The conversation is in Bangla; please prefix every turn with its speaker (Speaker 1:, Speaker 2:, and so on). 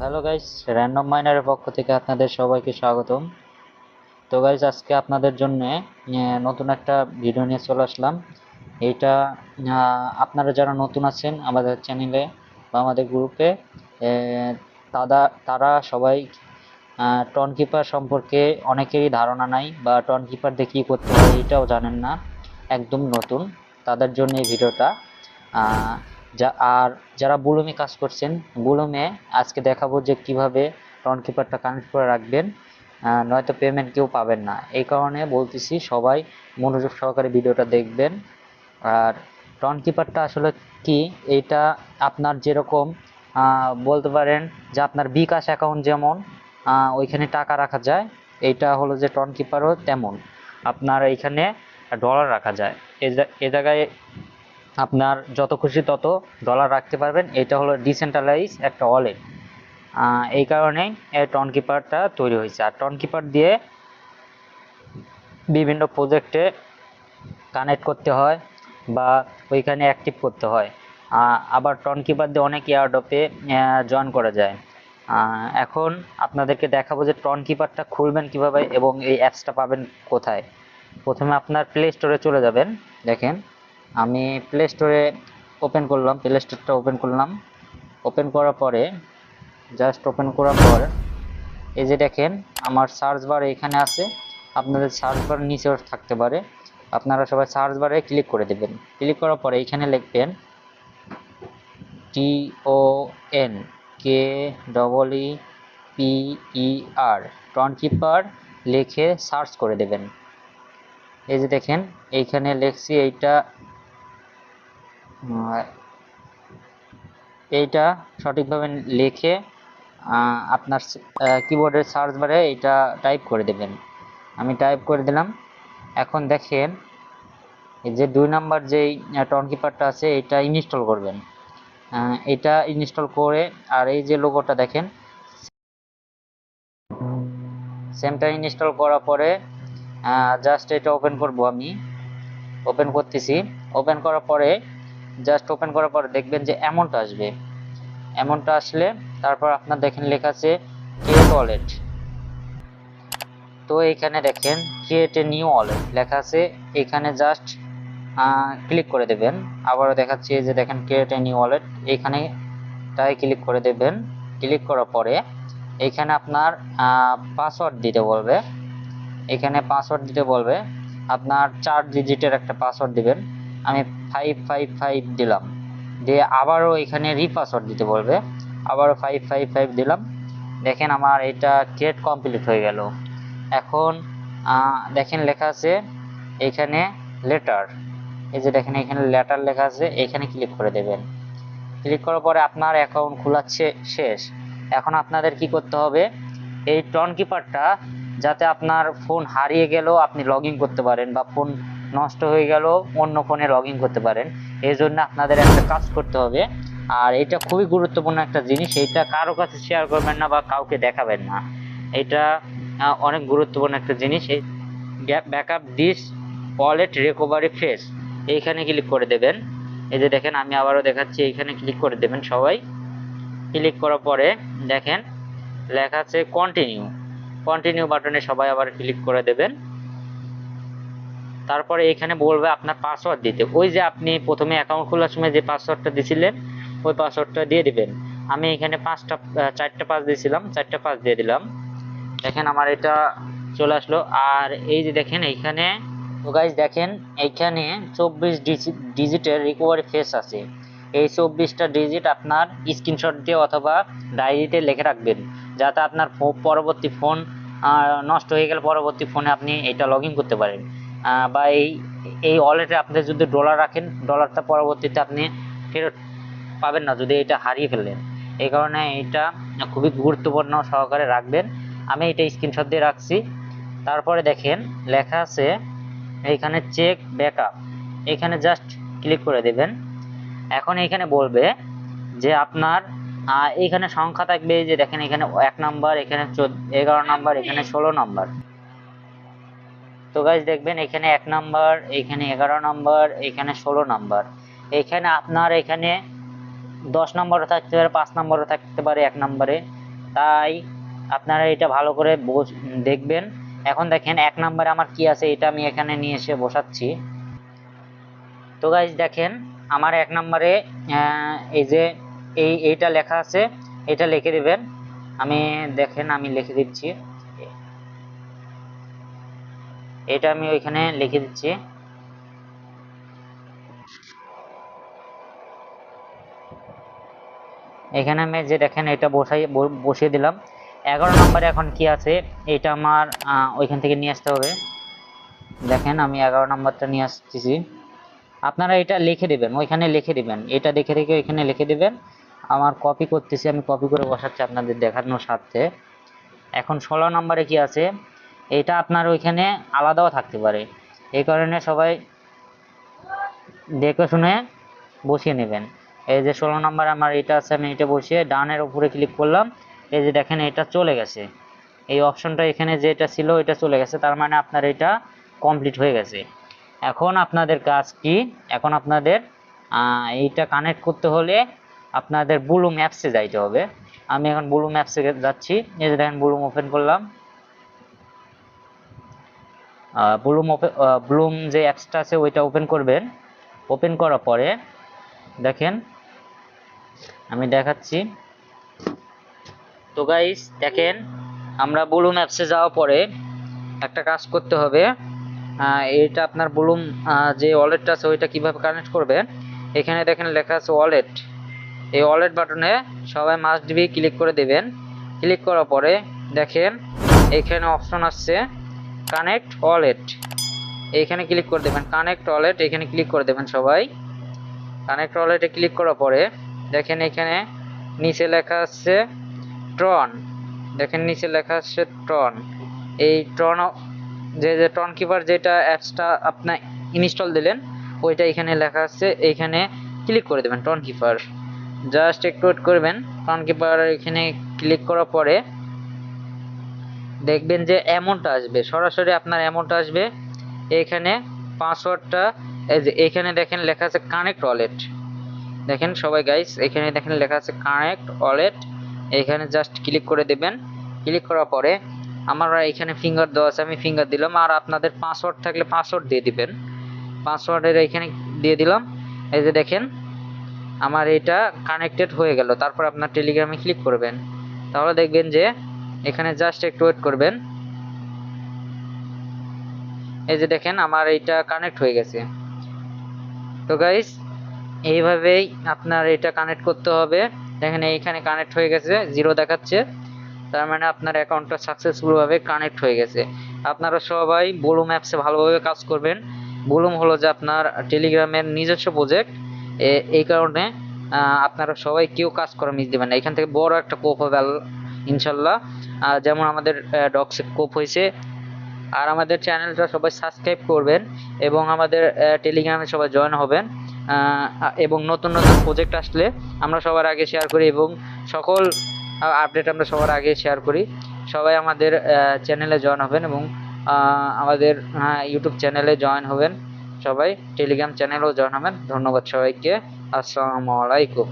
Speaker 1: হ্যালো গাইস, র্যান্ডম মাইনারের পক্ষ থেকে আপনাদের সবাইকে স্বাগতম। তো গাইস, আজকে আপনাদের জন্য নতুন একটা ভিডিও নিয়ে চলে আসলাম। এইটা আপনারা যারা নতুন আছেন আমাদের চ্যানেলে বা আমাদের গ্রুপে, তারা তারা সবাই টন কিপার সম্পর্কে অনেকেরই ধারণা নাই বা টন কিপার দিয়ে কী করতে হয় এটাও জানেন না, একদম নতুন। তাদের জন্য এই ভিডিওটা। আহ, আর যারা বুলুমে কাজ করছেন, বুলুমে আজকে দেখাবো যে কিভাবে টন কিপারটা কানেক্ট করে রাখবেন, নয়তো পেমেন্ট কেউ পাবেন না। এই কারণে বলতেছি সবাই মনোযোগ সহকারে ভিডিওটা দেখবেন। আর টন কিপারটা আসলে কি, এইটা আপনার যেরকম বলতে পারেন যে আপনার বিকাশ অ্যাকাউন্ট যেমন ওইখানে টাকা রাখা যায়, এইটা হলো যে টন কিপারও তেমন। আপনার এইখানে ডলার রাখা যায়। এ জায়গায় আপনার যত খুশি তত ডলার রাখতে পারবেন। এটা হলো ডিসেন্ট্রালাইজ একটা ওয়ালেট। এই কারণেই এই টন কিপারটা তৈরি হয়েছে। আর টন কিপার দিয়ে বিভিন্ন প্রজেক্টে কানেক্ট করতে হয় বা ওইখানে অ্যাক্টিভ করতে হয়। আবার টন কিপার দিয়ে অনেক এয়ারড্রপে জয়েন করা যায়। এখন আপনাদেরকে দেখাবো যে টন কিপারটা খুলবেন কিভাবে এবং এই অ্যাপসটা পাবেন কোথায়। প্রথমে আপনার প্লে স্টোরে চলে যাবেন। দেখেন, আমি প্লে স্টোরে ওপেন করলাম, প্লে স্টোরটা ওপেন করলাম। ওপেন করার পরে জাস্ট ওপেন করার পর এই যে দেখেন আমার সার্চ বার এখানে আছে। আপনাদের সার্চ বার নিচেও থাকতে পারে। আপনারা সবাই সার্চ বারে ক্লিক করে দেবেন। ক্লিক করার পরে এখানে লিখবেন TONKEEPER, টন কিপার লিখে সার্চ করে দেবেন। এই যে দেখেন এইখানে লেখছি, এইটা সঠিকভাবে লিখে আপনার কিবোর্ডের সার্চ বারে এইটা টাইপ করে দেবেন। আমি টাইপ করে দিলাম। এখন দেখেন এই যে 2 নাম্বার যেই টন কিপারটা আছে এটা ইনস্টল করবেন। এটা ইনস্টল করে আর এই যে লোগোটা দেখেন, সেমটা ইনস্টল করার পরে জাস্ট এটা ওপেন করব। আমি ওপেন করতেছি। ওপেন করার পরে জাস্ট ওপেন করার পরে দেখবেন যে এমনটা আসবে। এমনটা আসলে তারপর আপনার দেখেন লেখা আছে ক্রিয়েট ওয়ালেট। তো এখানে দেখেন ক্রিয়েট এ নিউ ওয়ালেট লেখা আছে, এখানে জাস্ট ক্লিক করে দেবেন। আবারও দেখাচ্ছি যে দেখেন ক্রিয়েট এ নিউ ওয়ালেট, এখানে তাই ক্লিক করে দেবেন। ক্লিক করার পরে এখানে আপনার পাসওয়ার্ড দিতে বলবে। এখানে পাসওয়ার্ড দিতে বলবে, আপনার 4 ডিজিটের একটা পাসওয়ার্ড দিবেন। আমি 555 দিলাম। দিয়ে আবারও এখানে রিপাসওয়ার্ড দিতে বলবে, আবারও 555 দিলাম। দেখেন আমার এটা ক্রিয়েট কমপ্লিট হয়ে গেল। এখন দেখেন লেখা আছে এখানে লেটার। এই যে দেখেন এখানে লেটার লেখা আছে, এখানে ক্লিক করে দেবেন। ক্লিক করার পরে আপনার অ্যাকাউন্ট খোলা শেষ। এখন আপনাদের কি করতে হবে, এই টন কিপারটা যাতে আপনার ফোন হারিয়ে গেলেও আপনি লগ ইন করতে পারেন বা ফোন নষ্ট হয়ে গেলেও অন্য ফোনে লগ ইন করতে পারেন, এই জন্য আপনাদের একটা কাজ করতে হবে। আর এটা খুবই গুরুত্বপূর্ণ একটা জিনিস, এইটা কারো কাছে শেয়ার করবেন না বা কাউকে দেখাবেন না। এটা অনেক গুরুত্বপূর্ণ একটা জিনিস। এই backup this wallet recovery face, এইখানে ক্লিক করে দেবেন। এই যে দেখেন আমি আবারও দেখাচ্ছি, এইখানে ক্লিক করে দেবেন সবাই। ক্লিক করার পরে দেখেন লেখা আছে কন্টিনিউ। কন্টিনিউ বাটনে সবাই আবার ক্লিক করে দেবেন। তারপরে এখানে বলবে আপনার পাসওয়ার্ড দিতে। ওই যে আপনি প্রথমে অ্যাকাউন্ট খোলার সময় যে পাসওয়ার্ডটা দিয়েছিলেন ওই পাসওয়ার্ডটা দিয়ে দিবেন। আমি এখানে 4টা পাস দিয়েছিলাম, 4টা পাস দিয়ে দিলাম। দেখেন আমার এটা চলে আসলো। আর এই যে দেখেন এইখানে, তো গাইজ দেখেন এইখানে 24 ডিজিটের রিকভারি ফেস আছে। এই 24টা ডিজিট আপনার স্ক্রিনশট দিয়ে অথবা ডায়েরিতে লিখে রাখবেন, যাতে আপনার পরবর্তী ফোন নষ্ট হয়ে গেলে পরবর্তী ফোনে আপনি এটা লগ ইন করতে পারেন। বা এই ওয়ালেটে আপনি যদি ডলার রাখেন, ডলারটা পরবর্তীতে আপনি ফেরত পাবেন না যদি এটা হারিয়ে ফেলেন। এই কারণে এটা খুবই গুরুত্বপূর্ণ সহকারে রাখবেন। আমি এটা স্ক্রিনশট দিয়ে রাখছি। তারপরে দেখেন লেখা আছে এইখানে চেক ব্যাকআপ, এখানে জাস্ট ক্লিক করে দেবেন। এখন এখানে বলবে যে আপনার এখানে সংখ্যা থাকবে, যে দেখেন এখানে 1 নাম্বার, এখানে 11 নাম্বার, এখানে 16 নাম্বার। তো গাইজ দেখবেন এখানে 1 নাম্বার, এখানে 11 নাম্বার, এখানে 16 নাম্বার। এখানে আপনার এখানে 10 নম্বরও থাকতে পারে, 5 নম্বরও থাকতে পারে 1 নম্বরে। তাই আপনারা এটা ভালো করে দেখবেন। এখন দেখেন 1 নম্বরে আমার কি আছে, এটা আমি এখানে নিয়ে এসে বসাচ্ছি। তো গাইজ দেখেন আমার 1 নম্বরে এই যে এইটা লেখা আছে, এটা লিখে দিবেন। আমি দেখেন আমি লিখে দিচ্ছি, এটা আমি ওইখানে লিখে দিচ্ছি। এখানে আমি যে দেখেন এটা বসিয়ে দিলাম। 11 নম্বরে এখন কি আছে, এটা আমার ওইখান থেকে নিয়ে আসতে হবে। দেখেন আমি 11 নম্বরটা নিয়ে আসতেছি। আপনারা এটা লিখে দিবেন, ওইখানে লিখে দিবেন, এটা দেখে দেখে ওইখানে লিখে দিবেন। আমার কপি করতেছি, আমি কপি করে বসাচ্ছি আপনাদের দেখানোর স্বার্থে। এখন 16 নম্বরে কি আছে, এটা আপনার ওইখানে আলাদাও থাকতে পারে, এই কারণে সবাই দেখে শুনে বসিয়ে নেবেন। এই যে 16 নম্বর আমার এটা আছে, আমি এটা বসিয়ে ডানের উপরে ক্লিক করলাম। এই যে দেখেন এটা চলে গেছে, এই অপশনটা এখানে যেটা ছিল এটা চলে গেছে, তার মানে আপনার এটা কমপ্লিট হয়ে গেছে। এখন আপনাদের কাজ কি, এখন আপনাদের এইটা কানেক্ট করতে হলে আপনাদের ব্লুম অ্যাপসে যাইতে হবে। আমি এখন ব্লুম অ্যাপসে যাচ্ছি। এই যে দেখেন ব্লুম ওপেন করলাম। ব্লুম যে অ্যাপসটা আছে ওইটা ওপেন করবেন। ওপেন করার পরে দেখেন আমি দেখাচ্ছি। তো গাইস দেখেন আমরা ব্লুম অ্যাপসে যাওয়ার পরে একটা কাজ করতে হবে। এটা আপনার ব্লুম যে ওয়ালেটটা আছে ওইটা কিভাবে কানেক্ট করবেন, এখানে দেখেন লেখা আছে ওয়ালেট। এই ওয়ালেট বাটনে সবাই মাস্ট বি ক্লিক করে দেবেন। ক্লিক করার পরে দেখেন এখানে অপশন আসছে কানেক্ট ওয়ালেট, এইখানে ক্লিক করে দেবেন। কানেক্ট ওয়ালেট এখানে ক্লিক করে দেবেন সবাই। কানেক্ট ওয়ালেটে ক্লিক করার পরে দেখেন এখানে নিচে লেখা আছে ট্রন। দেখেন নিচে লেখা আছে ট্রন। এই ট্রন যে ট্রন কিপার যেটা অ্যাপসটা আপনি ইনস্টল দিলেন ওইটা এখানে লেখা আছে, এইখানে ক্লিক করে দেবেন ট্রন কিপার। জাস্ট একটু ওয়েট করবেন। ট্রন কিপার এখানে ক্লিক করার পরে দেখবেন যে অ্যামাউন্টটা আসবে, সরাসরি আপনার অ্যামাউন্ট আসবে। এখানে পাসওয়ার্ডটা এই যে এখানে দেখেন লেখা আছে কানেক্ট ওয়ালেট। দেখেন সবাই গাইস এখানে দেখেন লেখা আছে কানেক্ট ওয়ালেট, এখানে জাস্ট ক্লিক করে দেবেন। ক্লিক করার পরে আমার এখানে ফিঙ্গার দেওয়া আছে, আমি ফিঙ্গার দিলাম। আর আপনাদের পাসওয়ার্ড থাকলে পাসওয়ার্ড দিয়ে দিবেন। পাসওয়ার্ডের এখানে দিয়ে দিলাম। এই যে দেখেন আমার এটা কানেক্টেড হয়ে গেল। তারপর আপনার টেলিগ্রামে ক্লিক করবেন, তাহলে দেখবেন যে এখানে জাস্ট একটু ওয়েট করবেন। এই যে দেখেন আমার এইটা কানেক্ট হয়ে গেছে। তো গাইস এইভাবেই আপনার এটা কানেক্ট করতে হবে। দেখেন এইখানে কানেক্ট হয়ে গেছে, 0 দেখাচ্ছে, তার মানে আপনার অ্যাকাউন্টটা সাকসেসফুলভাবে কানেক্ট হয়ে গেছে। আপনারা সবাই ব্লুম অ্যাপসে ভালোভাবে কাজ করবেন। ব্লুম হলো যে আপনার টেলিগ্রামের নিজস্ব প্রজেক্ট, এই কারণে আপনারা সবাই কেউ কাজ করা মিস দেবেন না। এখান থেকে বড় একটা কোপ হবে ইনশাল্লাহ, যেমন আমাদের ডক্সে কোপ হয়েছে। আর আমাদের চ্যানেলটা সবাই সাবস্ক্রাইব করবেন এবং আমাদের টেলিগ্রামে সবাই জয়েন হবেন। এবং নতুন নতুন প্রজেক্ট আসলে আমরা সবার আগে শেয়ার করি এবং সকল আপডেট আমরা সবার আগে শেয়ার করি। সবাই আমাদের চ্যানেলে জয়েন হবেন এবং আমাদের ইউটিউব চ্যানেলে জয়েন হবেন। সবাই টেলিগ্রাম চ্যানেলেও জয়েন হবেন। ধন্যবাদ সবাইকে। আসসালামু আলাইকুম।